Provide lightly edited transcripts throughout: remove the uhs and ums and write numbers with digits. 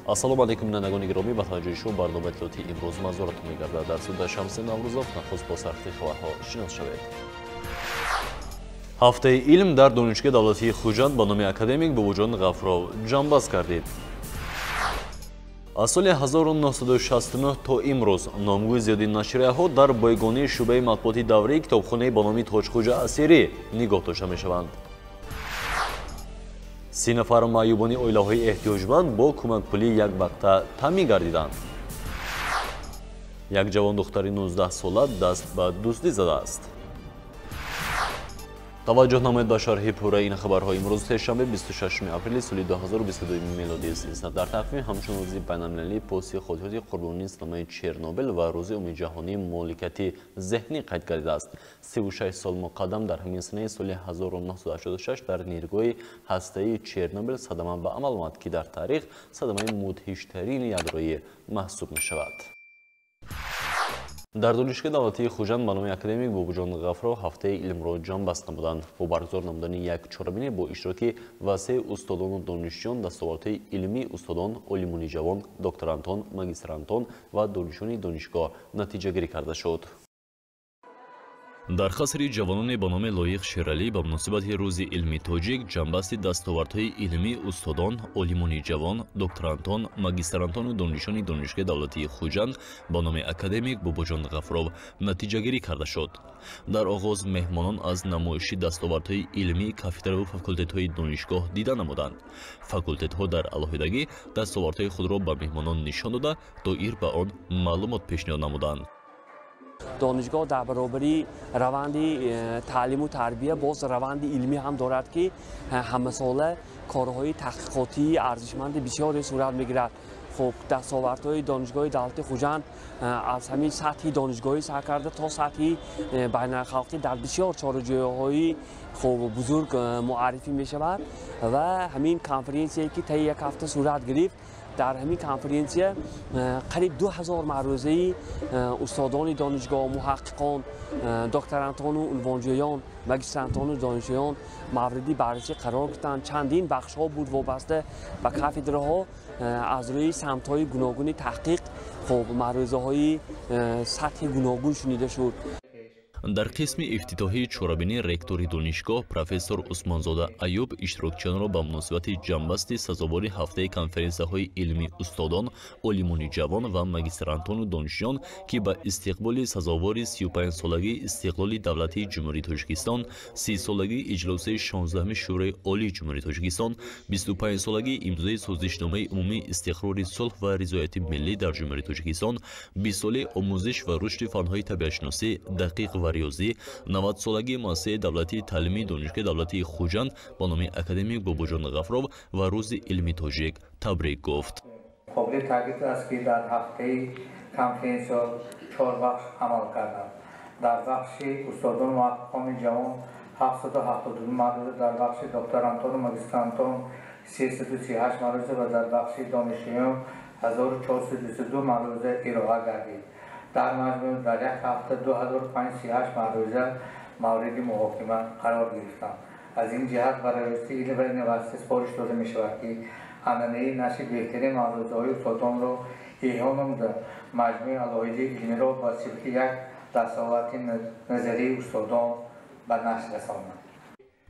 ассалому алайкум бинандагони гиромӣ, ба таваҷҷӯҳи шумо барномаи иттилоъоти имрӯз мазоратон мегардад. Дар студияи Шамси Наврӯзов нахуст бо сархати хабарҳо шинос шавед. ҳафтаи илм дар донишгоҳи давлатии Хуҷанд ба номи академик Бобоҷон Ғафуров ҷамъбаст гардид. аз соли 1969 то имрӯз номгӯи зиёди нашрияҳо дар бойгонии шӯъбаи матбуоти даврии китобхонаи ба номи Тоҷхоҷа Асирӣ нигоҳ дошта мешаванд. 30 нафар маъюбони оилаҳои эҳтиёҷманд бо кӯмакпулии яквақта таъмин гардиданд. як ҷавон духтари 19 сола даст ба дуздӣ задааст. таваҷҷӯҳ намоед ба шарҳи пурраи ин хабарҳо. имрӯз сешанбе 26 апрели соли 2022 мелодии сист. дар тақвим ҳамчун рӯзи байналмилалии поси хотироти қурбонии синамаи Чернобил ва рӯзи умумиҷаҳонии моликати зеҳнӣ қайд гардидааст. 36 сол муқаддам дар ҳамин санаи соли 1986 дар ниргоҳи ҳастаии Чернобил садама ба амал омад, ки дар таърих садамаи мудҳиштарини ядроӣ маҳсуб мешавад. дар донишгоҳи давлатии Хуҷанд ба номи академик Бобоҷон Ғафуров ҳафтаи илмро ҷамъбаст намуданд. бо баргузор намудани як чорабинӣ бо иштироки васеъ устодону донишҷӯён, дастовардҳои илмӣ, устодон, олимони ҷавон, докторантон, магистрантон ва донишҷӯёни донишгоҳ натиҷагирӣ карда шуд. дар қасри ҷавонони ба номи Лоиқ Шералӣ ба муносибати рӯзи илми тоҷик ҷамъбасти дастовардҳои илмӣ, устодон, олимони ҷавон, докторантон, магистрантону донишҷӯёни донишгоҳи давлатии Хуҷанд ба номи академик Бобоҷон Ғафуров натиҷагирӣ карда шуд. дар оғоз меҳмонон аз намоиши дастовардҳои илмӣ кафедраву факултетҳои донишгоҳ дида намуданд. факултетҳо дар алоҳидагӣ дастовардҳои худро ба меҳмонон нишон дода, доир ба он маълумот пешниҳод намуданд. دانشگاه در برابری روند تعلیم و تربیه باز روند علمی هم دارد که همه ساله کارهای تحقیقاتی ارزشمند بسیاری صورت میگیرد. خب دستاوردهای دانشگاه دولتی خوجند از همین سطح دانشگاهی سر کرده تا سطح بین‌الخلقی در بسیار چاره‌جویی‌های خوب و بزرگ معرفی می شود و همین کنفرانسی که طی یک هفته صورت گرفت در همین کنفرانسی قریب 2000 معروضه استادان دانشگاه، محققان، دکترانتان و عنوانجویان، ماجسترانتان و دانشجویان موردی بررسی قرار گرفتند. چندین بخش‌ها بود وابسته به کافدرها از روی سمت‌های گوناگون تحقیق خب معروضه‌های سطح گوناگون شنیده شد. дар қисми ифтитоҳии чорабинӣ ректори донишгоҳ профессор Усмонзода Аюб иштирокчиёнро ба муносибати ҷамъбасти сазовори ҳафтаи конференсияҳои илмӣ устодон, олимони ҷавон ва магистрантону донишҷӯён, ки ба истиқболи сазовори 35-солагии истиқлоли давлати ҷумҳурии Тоҷикистон, 30-солагии иҷлоси 16-ми шӯрои олии ҷумҳурии Тоҷикистон, 25-солагии имзои созишномаи умумии истиқрори сулҳ ва ризояти миллӣ дар ҷумҳурии Тоҷикистон, 20-соли омӯзиш ва рушди фанҳои табиатшиносӣ, дақиқ ва риёзӣ, 90-солагии муассисаи давлатии таълимии донишгоҳи давлатии Хуҷанд ба номи академик Бобоҷон Ғафуров ва рӯзи илми тоҷик табрик гуфт. қобили таъкид аст ки дар ҳафтаи конференсия 4 бахш амал карданд. дар бахши устодон муҳаққиқони ҷавон 772 маъруза, дар бахши докторантону магистрантон 338 маъруза ва дар бахши донишҷӯён 1422 маъруза ироа гардид. در مجموع در یک هفته 2538 معروضه مورد محاکمه قرار گرفتند. از این جهت برای رشد علم و اینواستی سپارش داده می شود که عنعنه نشر بهترین معروضه های استادان را ایحا نموده مجموع علایق علمی را با صفت یک دستاورد نظری استادان به نشر رساند.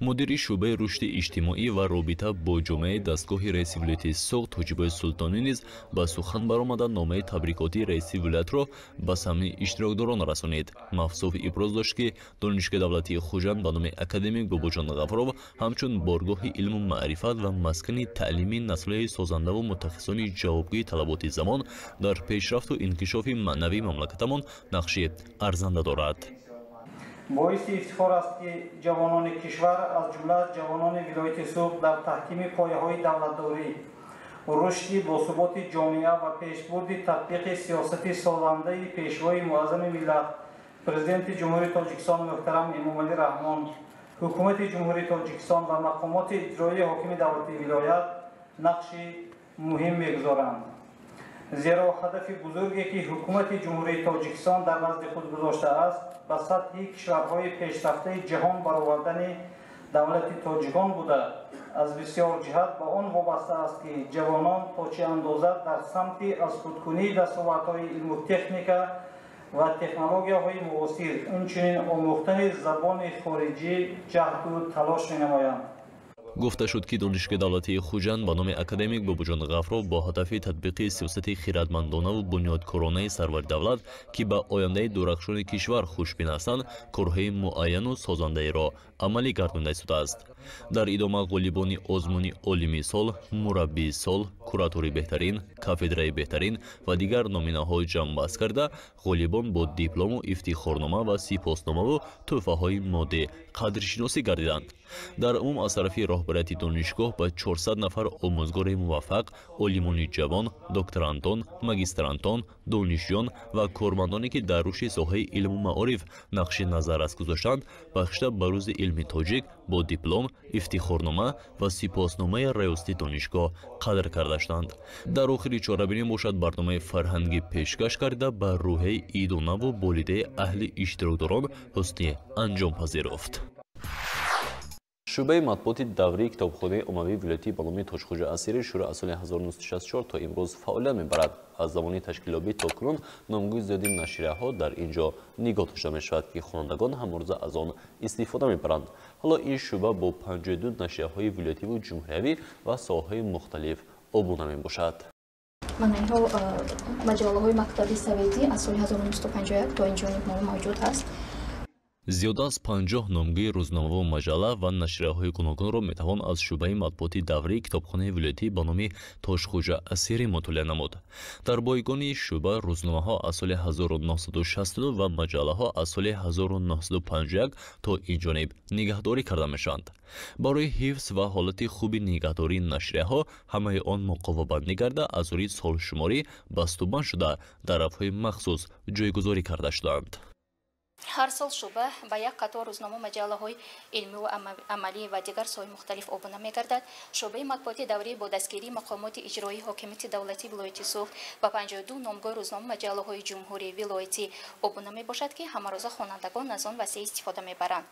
مدیر شعبه رشد اجتماعی و رابطه با جامعه دستگاه رئیس ولایت سوق توجیبای سلطانی نیز با سخن برآمده نامه تبریکاتی رئیس ولایت را به سمع اشتراکداران رسانید. مفصوف ابراز داشت که دانشگاه دولتی خوجند به نام اکادمیک باباجان غفورov همچون بارگاه علم و معرفت و مسکن تعلیمی نسل‌های سازنده و متخصصان جوابگوی طلبات زمان در پیشرفت و انکشاف معنوی مملکتمان نقش ارزنده دارد. باعث افتخار است که جوانان کشور از جمله جوانان ولایت سوق در تحکیم پایه‌های دولتداری و رشد باثبات جامعه و پیشبرد تطبیق سیاست سازنده پیشوای معظم ملت پرزیدنت جمهوری تاجیکستان محترم امامعلی رحمان، حکومت جمهوری تاجیکستان و مقامات اجرایی حاکم دولتی ولایت نقش مهم می‌گذارند. زیرا هدف بزرگی که حکومت جمهوری تاجیکستان در نزد خود گذاشته است به سطح کشورهای پیشرفته جهان برآوردن давлати тоҷикон буда аз бисёр ҷиҳат ба он вобаста аст ки ҷавонон то чӣ андоза дар самти аз худкунии дастовардҳои илму техника ва технологияҳои муосир инчунин омӯхтани забони хориҷӣ ҷаҳду талош менамоянд. гуфта шуд ки донишгоҳи давлатии хуҷанд ба номи академик Бобуҷон Ғафров бо ҳадафи татбиқи сиёсати хиратмандонаву бунёдкоронаи сарвари-давлат ки ба ояндаи дурахшони кишвар хушбин ҳастанд, корҳои муайяну созандаеро амалӣ гардонда истодааст. дар идома ғолибони озмуни олими сол, мураббии сол, куратори беҳтарин, кафедраи беҳтарин ва дигар номинаҳо ҷамъбаст карда, ғолибон бо диплому ифтихорнома ва сипосномаву тӯҳфаҳои моддӣ қадршиносӣ гардиданд. дар умум аз тарафи роҳбарияти донишгоҳ ба 400 нафар омӯзгори муваффақ, олимони ҷавон, докторантон, магистрантон, донишҷӯён ва кормандоне ки дар рушди соҳаи илму маориф нақши назаррас гузоштанд, бахшида ба рӯзи илми тоҷик бо диплом, ифтихорнома ва сипосномаи раёсати донишгоҳ қадр карда шуданд. дар охири чорабинӣ бошад барномаи фарҳангӣ пешкаш карда ба рӯҳияи идонаву болидаи аҳли иштирокдорон ҳусни анҷом пазируфт. шӯъбаи матбуоти даврии китобхонаи оммавии вилоятӣ ба номи Тоҷхоҷа Асири шӯъро аз соли 1964 то имрӯз фаъолият мебарад. аз замони ташкилёбӣ то кунун номгӯи зиёди нашрияҳо дар ин ҷо нигоҳ дошта мешавад ки хонандагон ҳамрӯза аз он истифода мебаранд. ҳоло ин шӯъба бо 52 нашрияҳои вилоятиву ҷумҳуриявӣ ва соҳаҳои мухталиф обуна мебошад. манбаъҳо маҷолаҳои мактаби советӣ аз соли 1951 то инҷониб мо мавҷуд ҳаст. зиёда аз 50 номгӯи рӯзномаву маҷалла ва нашрияҳои гуногунро метавон аз шӯъбаи матбуоти даврии китобхонаи вилоятӣ ба номи Тоҷхоҷа Асирӣ мутолиа намуд. дар бойгони шӯъба рӯзномаҳо аз соли 1962 ва маҷаллаҳо аз соли 1951 то инҷониб нигаҳдорӣ карда мешаванд. барои ҳифз ва ҳолати хуби нигаҳдории нашрияҳо ҳамаи он муқовабандӣ карда аз рӯи солшуморӣ бастубанд шуда дар рафҳои махсус ҷойгузорӣ карда шуданд. ҳар сол шӯъба ба як қатор рӯзнома маҷаллаҳои илмиву амалӣ ва дигар соҳаи мухталиф обуна мегардад. шӯъбаи матбуоти даврӣ бо дастгирии мақомоти иҷроии ҳокимияти давлати вилояти Суғд ба 52 номгӯи рӯзнома маҷаллаҳои ҷумҳурӣ вилоятӣ обуна мебошад ки ҳамарӯза хонандагон аз он васеъ истифода мебаранд.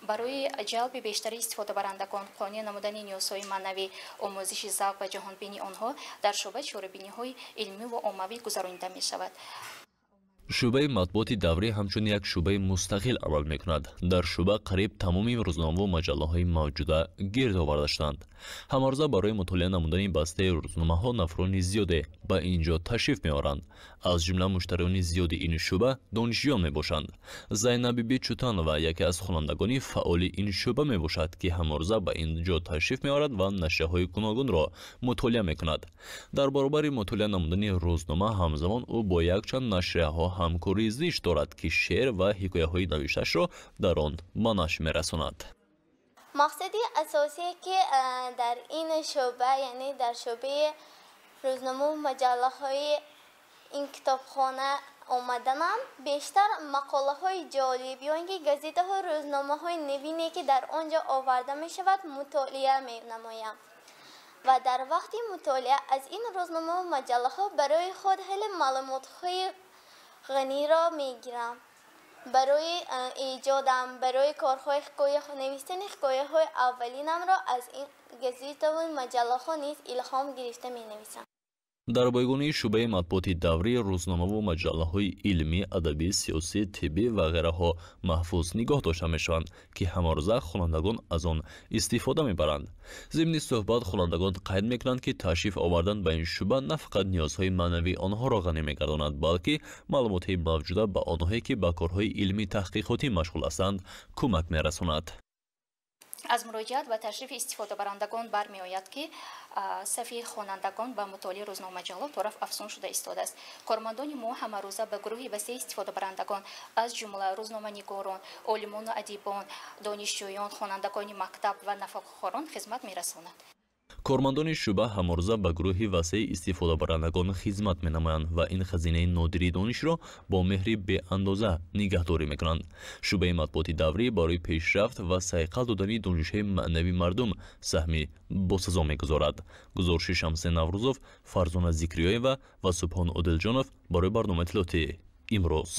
барои ҷалби бештари истифодабарандагон, қонеъ намудани ниёзҳои маънавӣ, омӯзиши завқ ва ҷаҳонбинии онҳо дар шӯъба чорабиниҳои илмиву оммавӣ гузаронида мешавад. шӯъбаи матбуоти даврӣ ҳамчун як шӯъбаи мустақил амал мекунад. дар шӯъба қариб тамоми рӯзномаву маҷаллаҳои мавҷуда гирд оварда шуданд. ҳамарӯза барои мутолиа намудани бастаи рӯзномаҳо нафарони зиёде ба ин ҷо ташриф меоранд. аз ҷумла муштариони зиёди ин шӯъба донишҷӯён мебошанд. Зайнаб Биби Чӯтанова яке аз хонандагони фаъоли ин шӯъба мебошад, ки ҳамарӯза ба ин ҷо ташриф меорад ва нашрияҳои гуногунро мутолиа мекунад. дар баробари мутолиа намудани рӯзнома ҳамзамон ӯ бо якчанд нашрияҳо ҳамкории зишт дорад, ки шеър ва ҳикояҳои навиштаашро дар он ба нашр мерасонад. мақсади асосие ки дар ин шӯъба, яъне дар шӯъбаи рӯзномаву маҷаллаҳои ин китобхона омаданам, бештар мақолаҳои ҷолиб ё ин ки газетаҳо рӯзномаҳои навине ки дар он ҷо оварда мешавад мутолиа менамоям ва дар вақти мутолиа аз ин рӯзномаву маҷаллаҳо барои худ ҳели маълумотҳои ғаниро мегирам. барои эҷодам, барои корҳои навистани ҳикояҳои аввалинамро аз ин газетаву маҷаллаҳо низ илҳом гирифта менависам. дар бойгони шӯъбаи матбуоти даврӣ рӯзномаву маҷаллаҳои илмӣ, адабӣ, сиёсӣ, тиббӣ ва ғайраҳо маҳфуз нигоҳ дошта мешаванд, ки ҳамарӯза хонандагон аз он истифода мебаранд. зимни суҳбат хонандагон қайд мекунанд, ки ташриф овардан ба ин шӯъба на фақат ниёзҳои маънавии онҳоро ғанӣ мегардонад, балки маълумоти мавҷуда ба онҳое ки ба корҳои илмӣ таҳқиқотӣ машғул ҳастанд кӯмак мерасонад. аз муроҷиат ва ташрифи истифодабарандагон бармеояд ки сафи хонандагон ба мутолиаи рӯзномаҷалло тараф афзун шуда истодааст. кормандони мо ҳамарӯза ба гурӯҳи васеъ истифодабарандагон аз ҷумла рӯзноманигорон, олимону адибон, донишҷӯён, хонандагони мактаб ва нафақахорон хизмат мерасонад. кормандони шӯъба ҳамрӯза ба гурӯҳи васеъ истифодабарандагон хизмат менамоянд ва ин хазинаи нодири донишро бо меҳри беандоза нигоҳдорӣ мекунанд. шӯъбаи матбуоти даврӣ барои пешрафт ва сайқал додани донишҳои маънавии мардум саҳми босазо мегузорад. гузориши Шамсе Наврӯзов, Фарзона Зикриёева ва Субҳон Одилҷонов барои барномаи иттилоъотии имрӯз.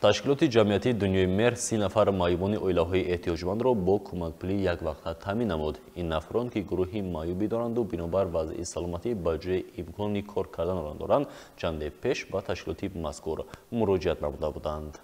ташкилоти ҷамъияти дунёи меҳр 30 нафар маъюбони оилаҳои эҳтиёҷмандро бо кӯмакпулӣ яквақта таъмин намуд. Ин нафарон ки гурӯҳи маъюбӣ доранду бинобар вазъи саломатӣ ба ҷои имкони кор карданро доранд, чанде пеш ба ташкилоти мазкур муроҷиат намуда буданд.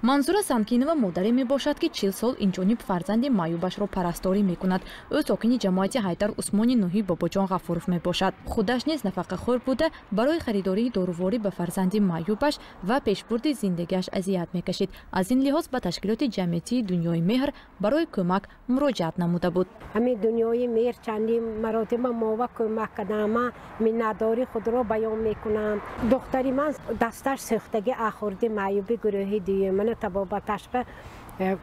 манзура самкинова модаре мебошад ки 40 сол инҷониб фарзанди маъюбашро парасторӣ мекунад. ӯ сокини ҷамоати Ҳайдар Усмони ноҳии Бобоҷон Ғафуров мебошад. худаш низ нафақахӯр буда барои харидории дорувори ба фарзанди маъюбаш ва пешбурди зиндагиаш азият мекашид. аз ин лиҳоз ба ташкилоти ҷамъияти дунёи меҳр барои кӯмак муроҷиат намуда буд. ҳамин дунёи меҳр чандин маротиба мова кӯмак кардам. миннатдорӣ худро баён мекунам. духтари ман дасташ сӯхтаги ахурди маъюби гурӯҳи дуюм табобаташ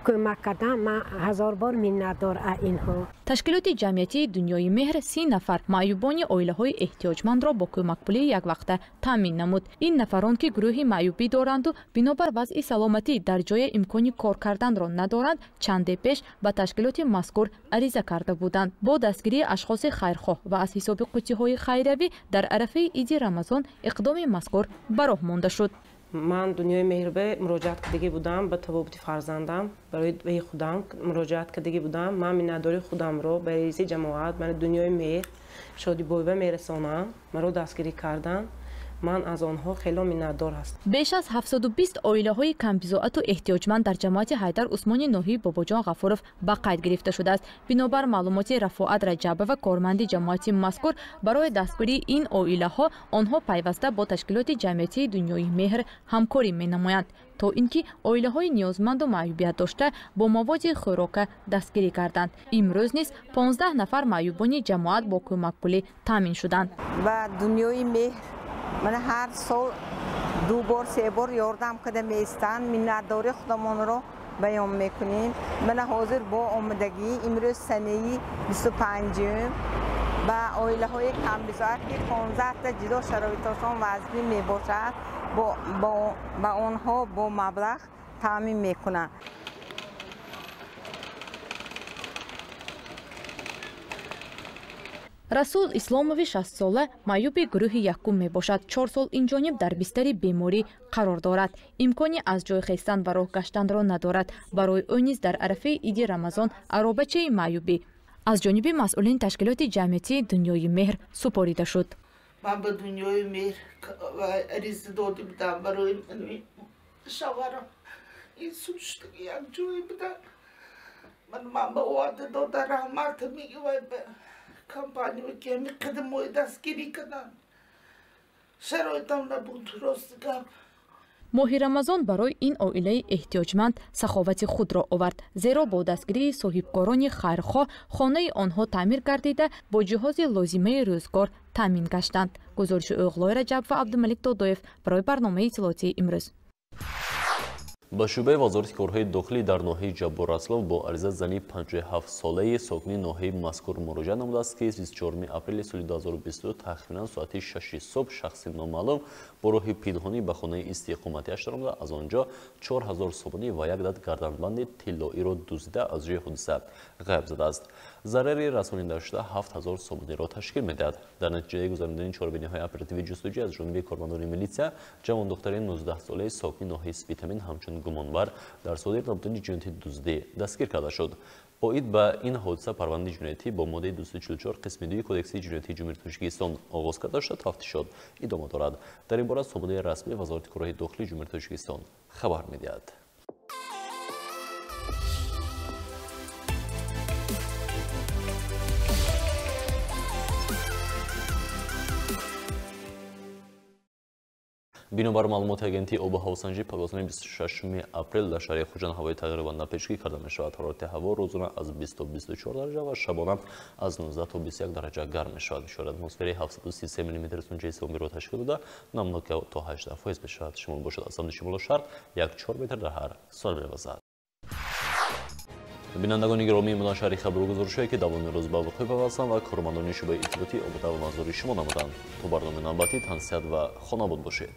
кӯмак кардам. ман ҳазор бор миннатдор аз инҳо. ташкилоти ҷамъияти дунёи меҳр 30 нафар маъюбони оилаҳои эҳтиёҷмандро бо кӯмакпулӣ яквақта таъмин намуд. ин нафарон ки гурӯҳи маъюбӣ доранду бинобар вазъи саломатӣ дар ҷое имкони кор карданро надоранд, чанде пеш ба ташкилоти мазкур ариза карда буданд. бо дастгирии ашхоси хайрхоҳ ва аз ҳисоби қуттиҳои хайриявӣ дар арафаи иди рамазон иқдоми мазкур ба роҳ монда шуд. من دنیای مهربه مراجعت کردگی بودم به تبابت فرزندم برای به خودم مراجعت کردگی بودم. من مینداری خودم رو به رئیس جماعت من دنیای مهر شادی بویبه میرسانم. من رو دستگیری کردن. من از آنها خیلی منتدار هستم. بیش از 720 اویله‌های کمبیزاعت و احتیاجمند در جماعت حیدر عثمانی ناحیه باباجان غفورов به قید گرفته شده است. بنابر معلومات رفاعت رجبه و کارمند جماعت مذکور برای دستگیری این اویله‌ها آنها پیوسته با تشکیلات جمعیتی دنیای مهر همکاری می‌نمایند تا اینکه اویله‌های نیازمند و معیوبیت داشته با مواد خوراک دستگیری کردند. امروز نیز 15 نفر معیوبان جماعت با کمک پولی تامین شدند. و دنیای مهر من هر سال 2 بار 3 بار یاردم کردم ایستان منتداری خودمان رو بیان میکنیم. من حاضر با آمدگی امروز سنه 25 با عائله های کمبزاعت که 15 تا جدا شرایطشان وضعی می باشد با آنها با مبلغ تامین میکنند. расул исломови 60 сола маъюби гурӯҳи якум мебошад. 4 сол инҷониб дар бистари беморӣ қарор дорад. имкони аз ҷой хестан ва роҳ гаштанро надорад. барои ӯ низ дар арафаи иди рамазон аробачаи маъюбӣ аз ҷониби масъулини ташкилоти ҷамъияти дунёи меҳр супорида шуд. من به دنیای مهر عریضه داده بودم برای شوهرم این سوشتگی یک جایی بودن. من به وعده داده رحمت میگه و به کمپانی که همی قدم های دستگیری کردن شرایطم نبود راست گفت. моҳи рамазон барои ин оилаи эҳтиёҷманд саховати худро овард, зеро бо дастгирии соҳибкорони хайрхоҳ хонаи онҳо таъмир гардида бо ҷиҳози лозимаи рӯзгор таъмин гаштанд. гузориши Уғлой Раҷаб ва Абдумалик Додоев барои барномаи иттилоотии имрӯз. ба шӯъбаи вазорати корҳои дохилӣ дар ноҳияи Ҷаббор Раслов бо ариза зани 57 солаи сокини ноҳияи мазкур муроҷиат намудааст ки 24 апрели соли 2022 тахминан соати 6 субҳ шахси номаълум бо роҳи пинҳонӣ ба хонаи истиқоматиаш омада аз он ҷо 4000 собунӣ ва як дат гарданбанди тиллоиро дуздида аз ҷои ҳодиса ғайб задааст. зарари расонида шуда 7000 собуниро ташкил медиҳад. дар натиҷаи гузарондани чорабиниҳои оперативӣ ҷустуҷӯ аз ҷониби кормандони милитсия ҷавон духтари 19 солаи сокини ноҳияи Спитамин ҳамчун гумонбар дар содир намудани ҷинояти дуздӣ дастгир карда шуд. оид ба ин ҳодиса парвандаи ҷиноятӣ бо моддаи 244 қисми 2 кодекси ҷиноятии ҷумҳурии Тоҷикистон оғоз карда шуда тафтишот идома дорад. дар ин бора собунаи расмии вазорати корҳои дохилии ҷумҳурии Тоҷикистон хабар медиҳад. бинобар маълумоти агентии обу ҳавосанҷӣ пагозани 26 апрел дар шаҳри Хуҷанд ҳавои тағйирёбанда пешгирӣ карда мешавад. ҳарорати ҳаво рӯзона аз 20 то 24 дараҷа ва шабона аз 19 то 21 дараҷа гарм мешавад. мишори атмосфераи 733 мм сунҷаи сеюмиро ташкил дода намнока то 18% мешавад. шимол бошад аз самти шимолу шарқ 1-4 метр дар ҳар соат мевазад. бинандагони гиромӣ мудан шаҳри хабру гузоришҳое ки давоми рӯз ба вуқӯъ пайвастанд ва кормандони шӯъбаи иттилоотӣ омада ва манзури шумо намуданд. то барномаи навбатӣ тансиҳат ва хонобод бошед.